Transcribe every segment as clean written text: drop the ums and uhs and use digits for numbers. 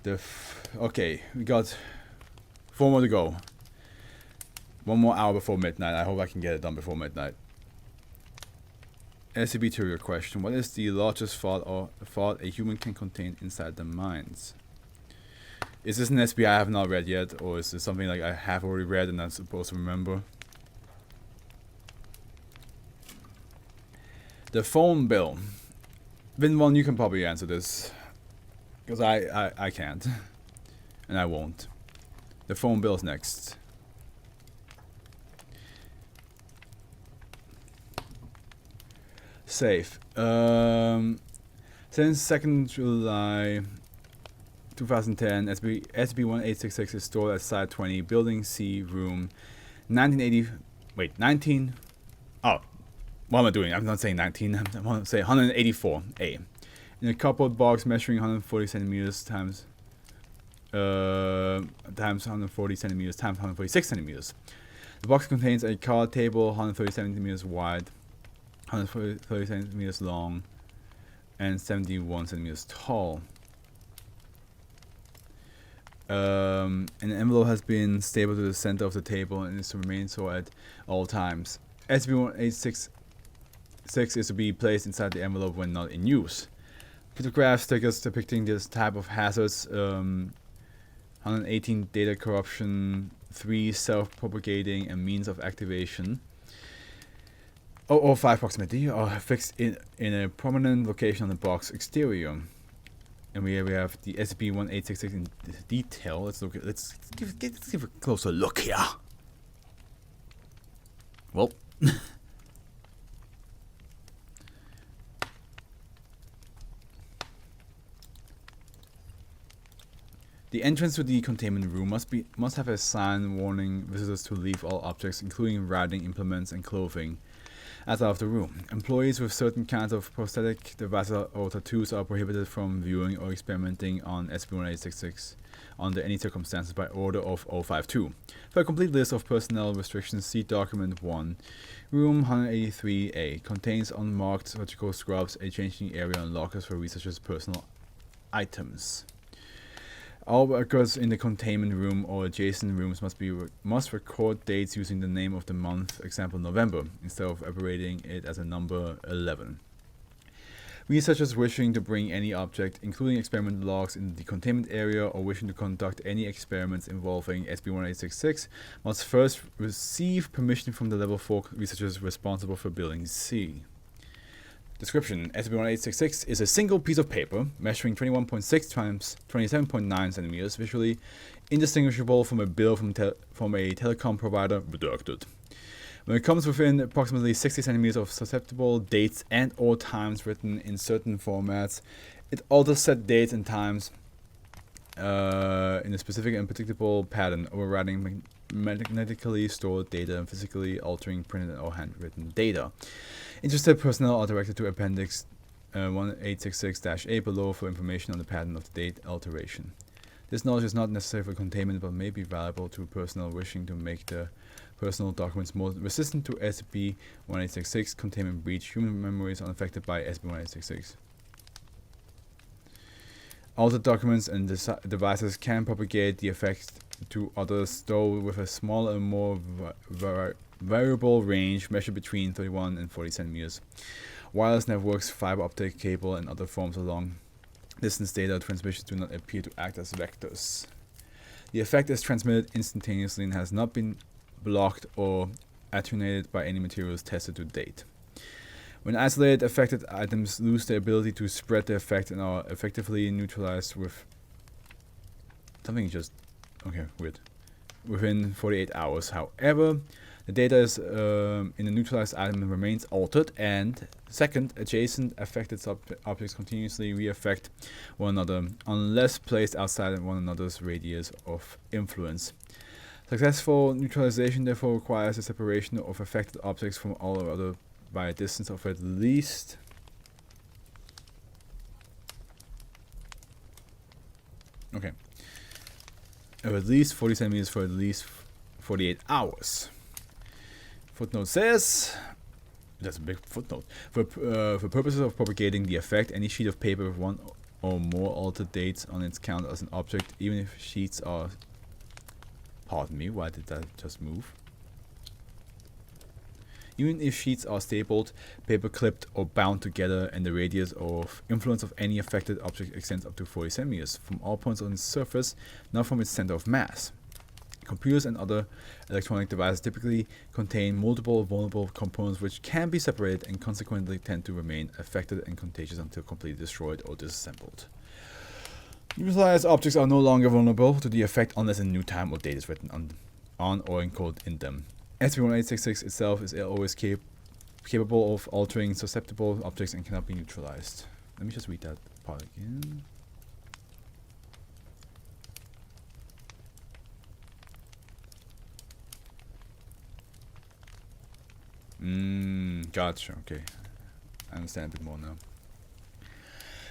Okay, we got 4 more to go. 1 more hour before midnight. I hope I can get it done before midnight. SCP trivia question: what is the largest thought a human can contain inside their minds? Is this an SCP I have not read yet, or is this something like I have already read and I'm supposed to remember? The phone bill. Vinwon, you can probably answer this, because I can't, and I won't. The phone bill's next. Safe. Since 2nd July 2010, SCP-1866 is stored at Site 20, Building C, Room 1980. Wait, 19. Oh, what am I doing? I'm not saying 19. I want to say 184A. In a cardboard box measuring 140 centimeters times 140 centimeters times 146 centimeters. The box contains a card table 130 centimeters wide, 130 centimeters long, and 71 centimeters tall. An envelope has been stapled to the center of the table and is to remain so at all times. SCP-1866 is to be placed inside the envelope when not in use. Photographs, stickers depicting this type of hazards, 118 data corruption, 3 self-propagating and means of activation, 005 proximity, are fixed in a prominent location on the box exterior. And we have the SCP-1866 in detail. Let's give a closer look here. Well, the entrance to the containment room must have a sign warning visitors to leave all objects, including writing implements and clothing, out of the room. Employees with certain kinds of prosthetic devices or tattoos are prohibited from viewing or experimenting on SCP-1866 under any circumstances by order of 052. For a complete list of personnel restrictions, see Document 1. Room 183A contains unmarked surgical scrubs, a changing area, and lockers for researchers' personal items. All records in the containment room or adjacent rooms must record dates using the name of the month, example November, instead of abbreviating it as a number 11. Researchers wishing to bring any object, including experiment logs, in the containment area or wishing to conduct any experiments involving SCP-1866 must first receive permission from the Level 4 researchers responsible for Building C. Description: SCP-1866 is a single piece of paper measuring 21.6 times 27.9 centimeters, visually indistinguishable from a bill from a telecom provider, redacted. When it comes within approximately 60 centimeters of susceptible dates and or times written in certain formats, it alters said dates and times in a specific and predictable pattern, overriding magnetically stored data and physically altering printed or handwritten data. Interested personnel are directed to Appendix 1866-A below for information on the pattern of the date alteration. This knowledge is not necessary for containment, but may be valuable to personnel wishing to make their personal documents more resistant to SCP-1866 containment breach. Human memory is unaffected by SCP-1866. Altered documents and devices can propagate the effect to others, though with a smaller and more variable range measured between 31 and 40 centimeters. Wireless networks, fiber optic cable, and other forms of long-distance data transmissions do not appear to act as vectors. The effect is transmitted instantaneously and has not been blocked or attenuated by any materials tested to date. When isolated, affected items lose their ability to spread the effect and are effectively neutralized with something just weird. Within 48 hours. However, the data is in the neutralized item remains altered, and second, adjacent affected objects continuously re-affect one another unless placed outside one another's radius of influence. Successful neutralization therefore requires the separation of affected objects from all other by a distance of at least of at least 40 centimeters for at least 48 hours. Footnote says, that's a big footnote, for purposes of propagating the effect, any sheet of paper with one or more altered dates on its count as an object, even if sheets are... Pardon me, why did that just move? Even if sheets are stapled, paper clipped, or bound together, and the radius of influence of any affected object extends up to 40 centimeters from all points on its surface, not from its center of mass. Computers and other electronic devices typically contain multiple vulnerable components which can be separated and consequently tend to remain affected and contagious until completely destroyed or disassembled. Utilized objects are no longer vulnerable to the effect unless a new time or date is written on or encoded in them. SCP-1866 itself is always capable of altering susceptible objects and cannot be neutralized. Let me just read that part again. Gotcha, okay. I understand a bit more now.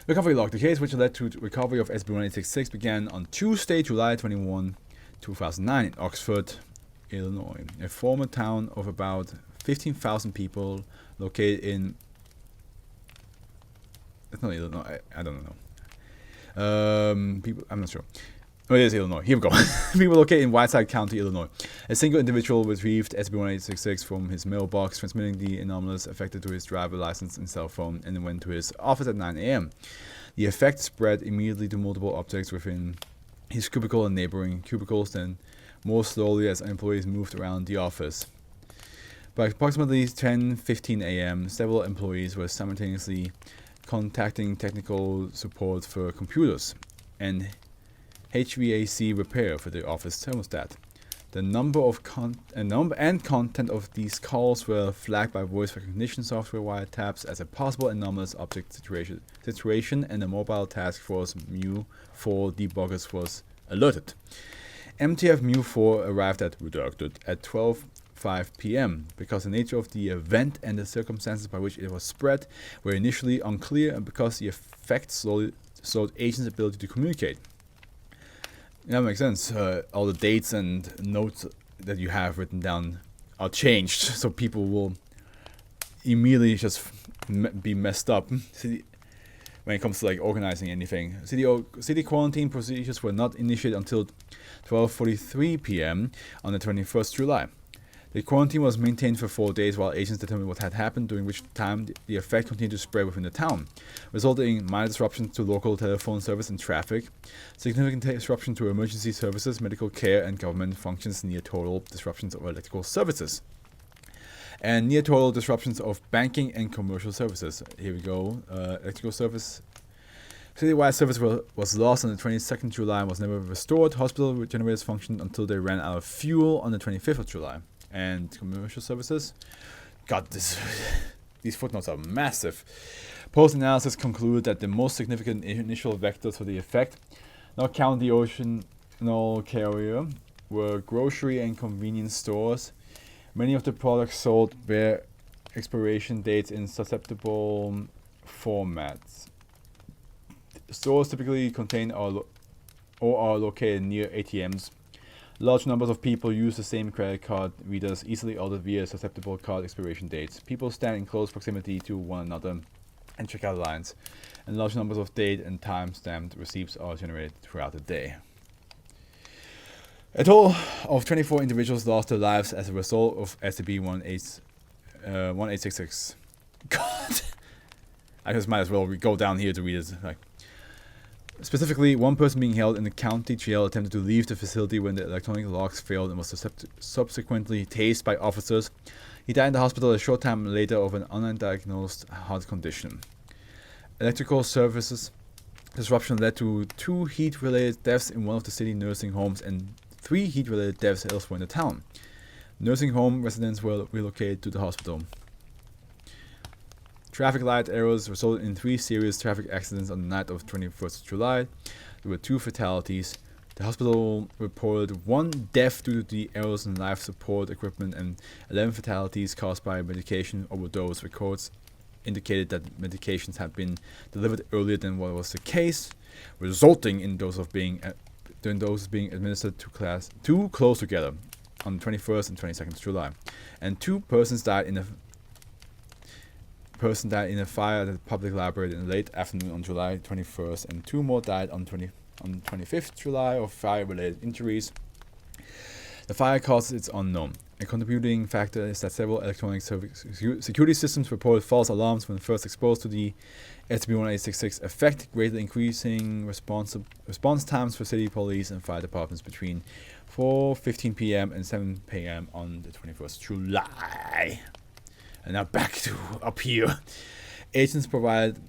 Recovery log. The case which led to recovery of SCP-1866 began on Tuesday, July 21, 2009 in Oxford, Illinois, a former town of about 15,000 people located in... It's not Illinois, I don't know. People, I'm not sure. Oh, it is Illinois. Here we go. People located in Whiteside County, Illinois. A single individual retrieved SCP-1866 from his mailbox, transmitting the anomalous affected to his driver license and cell phone, and then went to his office at 9 a.m. The effect spread immediately to multiple objects within his cubicle and neighboring cubicles, then more slowly as employees moved around the office. By approximately 10:15 a.m., several employees were simultaneously contacting technical support for computers and HVAC repair for the office thermostat. The number of and content of these calls were flagged by voice recognition software wiretaps as a possible anomalous object situation, and the mobile task force MU4 debuggers was alerted. MTF MU4 arrived at redacted at 12:05 p.m. because the nature of the event and the circumstances by which it was spread were initially unclear, and because the effect slowed agents' ability to communicate. That makes sense. All the dates and notes that you have written down are changed, so people will immediately just be messed up. When it comes to like organizing anything, city quarantine procedures were not initiated until 12:43 p.m. on the 21st July. The quarantine was maintained for 4 days while agents determined what had happened, during which time the effect continued to spread within the town, resulting in minor disruptions to local telephone service and traffic, significant disruption to emergency services, medical care, and government functions, near total disruptions of electrical services, and near total disruptions of banking and commercial services. Here we go. Electrical service. Citywide service was lost on the 22nd July and was never restored. Hospital generators functioned until they ran out of fuel on the 25th of July. And commercial services. God, these footnotes are massive. Post-analysis concluded that the most significant initial vectors for the effect, not counting the oceanal carrier, were grocery and convenience stores. Many of the products sold bear expiration dates in susceptible formats. Stores typically contain or are located near ATMs. Large numbers of people use the same credit card readers, easily altered via susceptible card expiration dates. People stand in close proximity to one another and checkout lines, and large numbers of date and time-stamped receipts are generated throughout the day. A total of 24 individuals lost their lives as a result of SCP-1866. God, I just might as well go down here to read it. Specifically, one person being held in the county jail attempted to leave the facility when the electronic locks failed and was subsequently tased by officers. He died in the hospital a short time later of an undiagnosed heart condition. Electrical services disruption led to 2 heat-related deaths in one of the city nursing homes and 3 heat-related deaths elsewhere in the town. Nursing home residents were relocated to the hospital. Traffic light errors resulted in 3 serious traffic accidents on the night of 21st July. There were 2 fatalities. The hospital reported 1 death due to the errors in life support equipment and 11 fatalities caused by medication overdose. Records indicated that medications had been delivered earlier than what was the case, resulting in doses being administered too close together on the 21st and 22nd July. And 2 persons died in the person died in a fire at a public library in the late afternoon on July 21st, and 2 more died on 25th July of fire-related injuries. The fire cause is unknown. A contributing factor is that several electronic security systems reported false alarms when first exposed to the SCP-1866 effect, greatly increasing response times for city police and fire departments between 4:15 p.m. and 7 p.m. on the 21st July. And now back to up here. Agents provided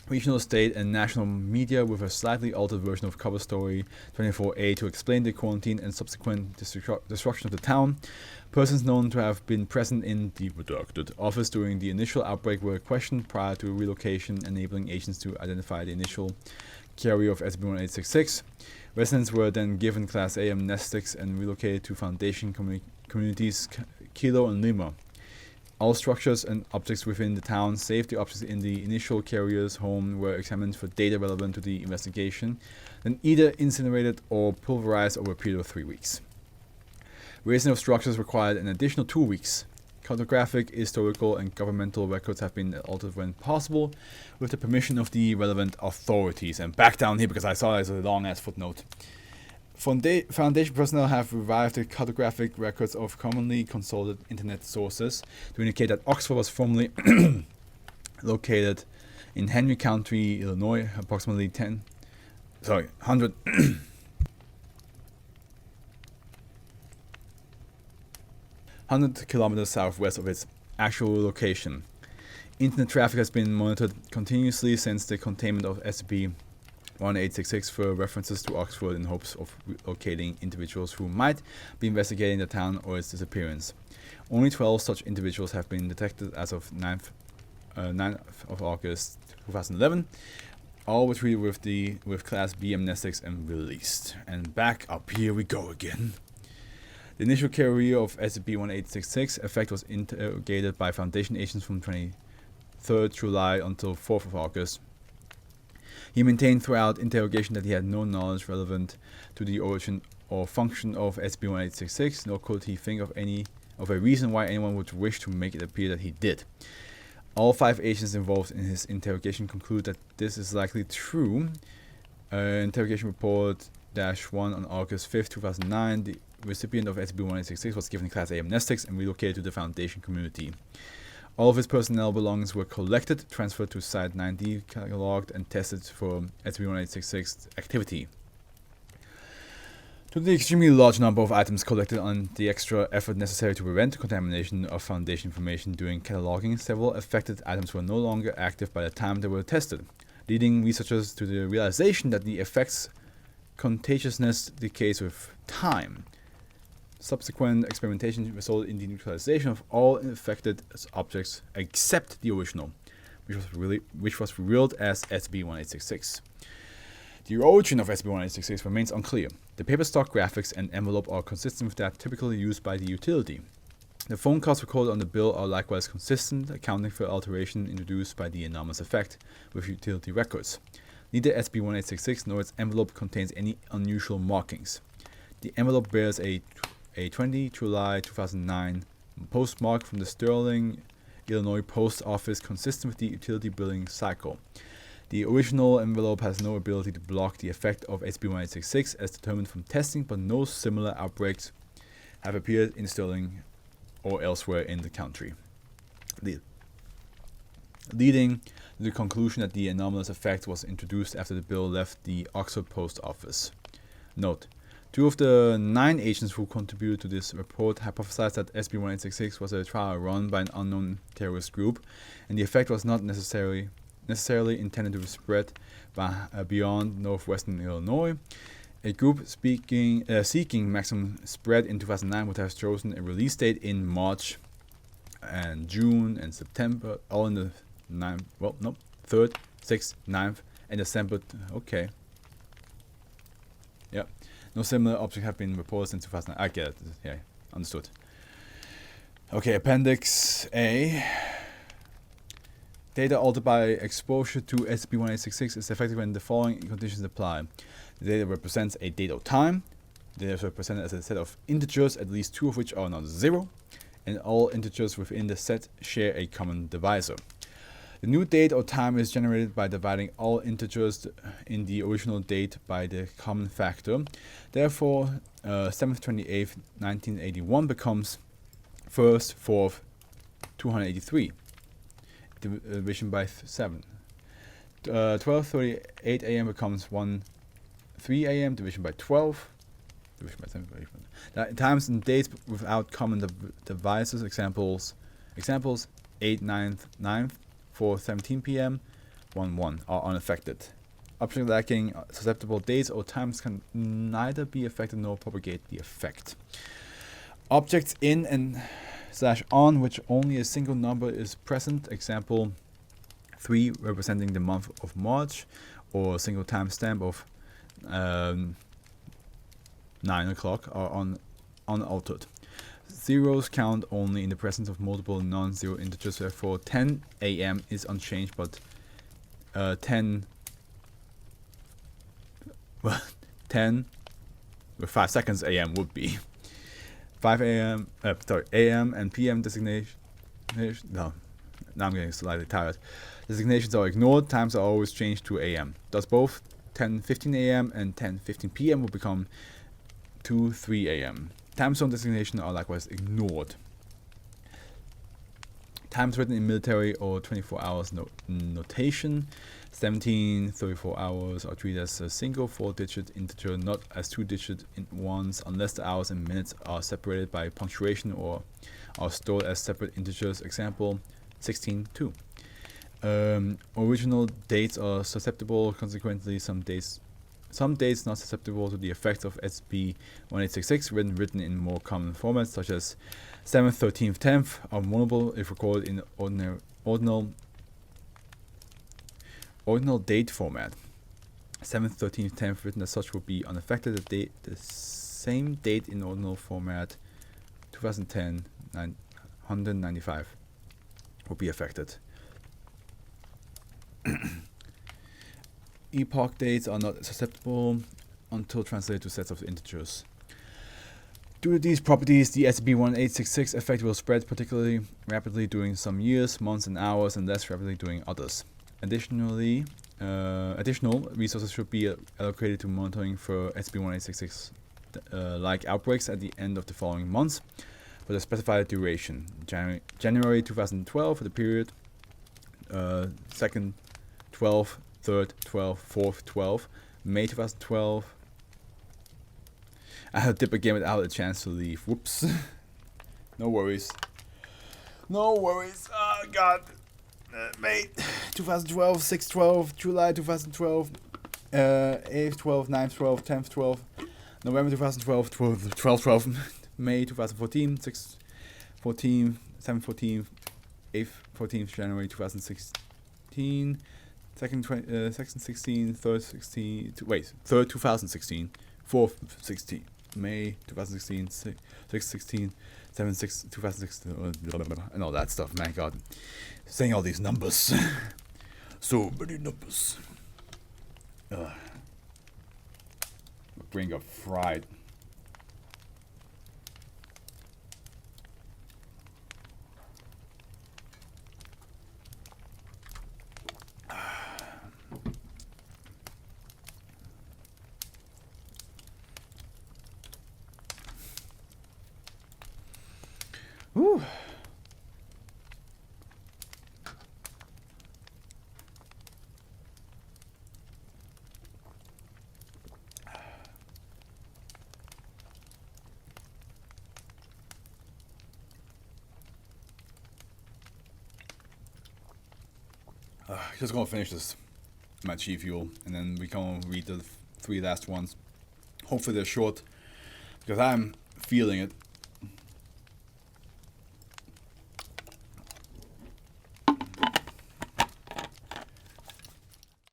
regional, state, and national media with a slightly altered version of cover story 24A to explain the quarantine and subsequent destruction of the town. Persons known to have been present in the redacted office during the initial outbreak were questioned prior to relocation, enabling agents to identify the initial carrier of SCP-1866. Residents were then given Class A amnestics and relocated to Foundation communities Kilo and Lima. All structures and objects within the town, save the objects in the initial carrier's home, were examined for data relevant to the investigation, then either incinerated or pulverized over a period of 3 weeks. Raising of structures required an additional 2 weeks. Cartographic, historical, and governmental records have been altered when possible, with the permission of the relevant authorities. And back down here, because I saw there's a long-ass footnote. Foundation personnel have revived the cartographic records of commonly consulted internet sources to indicate that Oxford was formerly located in Henry County, Illinois, approximately 100 100 kilometers southwest of its actual location. Internet traffic has been monitored continuously since the containment of SCP-1866 for references to Oxford in hopes of locating individuals who might be investigating the town or its disappearance. Only 12 such individuals have been detected as of 9th of August 2011. All were treated with Class B amnestics and released. And back up here we go again. The initial carrier of SCP-1866 effect was interrogated by Foundation agents from 23rd July until 4th of August. He maintained throughout interrogation that he had no knowledge relevant to the origin or function of SCP-1866, nor could he think of a reason why anyone would wish to make it appear that he did. All 5 agents involved in his interrogation conclude that this is likely true. Interrogation report -1 on August 5th, 2009. The recipient of SCP-1866 was given Class A amnestics and relocated to the Foundation community. All of his personnel belongings were collected, transferred to Site 9D, cataloged, and tested for SCP-1866 activity. Due to the extremely large number of items collected and the extra effort necessary to prevent contamination of Foundation information during cataloging, several affected items were no longer active by the time they were tested, leading researchers to the realization that the effect's contagiousness decays with time. Subsequent experimentation resulted in the neutralization of all infected objects except the original, which was revealed as SCP-1866. The origin of SCP-1866 remains unclear. The paper stock graphics and envelope are consistent with that typically used by the utility. The phone calls recorded on the bill are likewise consistent, accounting for alteration introduced by the anomalous effect with utility records. Neither SCP-1866 nor its envelope contains any unusual markings. The envelope bears a 20 July 2009 postmark from the Sterling, Illinois Post Office consistent with the utility billing cycle. The original envelope has no ability to block the effect of SCP-1866 as determined from testing, but no similar outbreaks have appeared in Sterling or elsewhere in the country, leading to the conclusion that the anomalous effect was introduced after the bill left the Oxford Post Office. Note: 2 of the 9 agents who contributed to this report hypothesized that SCP-1866 was a trial run by an unknown terrorist group, and the effect was not necessarily intended to spread beyond northwestern Illinois. A group seeking maximum spread in 2009 would have chosen a release date in March and June and September, all in the 3rd, 6th, 9th, and December. Okay. Yep. No similar objects have been reported since 2009. I get it. Yeah, understood. Okay, Appendix A. Data altered by exposure to SCP-1866 is effective when the following conditions apply. The data represents a date or time. The data is represented as a set of integers, at least 2 of which are not 0, and all integers within the set share a common divisor. The new date or time is generated by dividing all integers in the original date by the common factor. Therefore, 7th 28th 1981 becomes 1st 4th 283. Division by 7. 12:38 a.m. becomes 1:03 a.m. Division by 12. Division by 7. Times and dates without common divisors. Examples 8 9th 9th 4:17 p.m. 1:1 are unaffected. Objects lacking susceptible dates or times can neither be affected nor propagate the effect. Objects in and /on which only a single number is present. Example 3 representing the month of March, or a single timestamp of 9 o'clock are unaltered. Zeros count only in the presence of multiple non-zero integers. Therefore, 10 a.m. is unchanged, but 10 with 5 seconds a.m. would be 5 a.m. a.m. and p.m. designation. No, now I'm getting slightly tired. Designations are ignored. Times are always changed to a.m. Thus, both 10:15 a.m. and 10:15 p.m. will become 2:03 a.m. Time zone designations are likewise ignored. Times written in military or 24 hours notation. 17:34 hours are treated as a single 4-digit integer, not as 2-digit ones, unless the hours and minutes are separated by punctuation or are stored as separate integers. Example 16:2. Original dates are susceptible. Consequently, some dates not susceptible to the effects of SCP 1866 written in more common formats, such as 7th, 13th, 10th, are vulnerable if recorded in ordinal date format. 7th, 13th, 10th written as such will be unaffected. The same date in ordinal format, 2010, 195, will be affected. Epoch dates are not susceptible until translated to sets of integers. Due to these properties, the SCP-1866 effect will spread particularly rapidly during some years, months, and hours, and less rapidly during others. Additional resources should be allocated to monitoring for SCP-1866 like outbreaks at the end of the following months, with a specified duration. January 2012 for the period 2nd, 12th, 3rd, 12th, 4th, 12th, May 2012. I had to dip again without a chance to leave. Whoops. No worries. Oh, God. May 2012, 6th, 12, July 2012, 8th, 12, 9th, 12, 10th, 12, November 2012, 12, May 2014, 6th, 14, 7th, 14, 8th, 14th, January 2016, 2nd 16, 3rd 16, 3rd 2016, 4th 16, May 2016, 6th 16, 7th 6, 2016, and all that stuff. Man, God, saying all these numbers, so many numbers. My brain got fried. Whew. Just gonna finish this, my Chi Fuel, and then we can read the 3 last ones. Hopefully they're short, because I'm feeling it.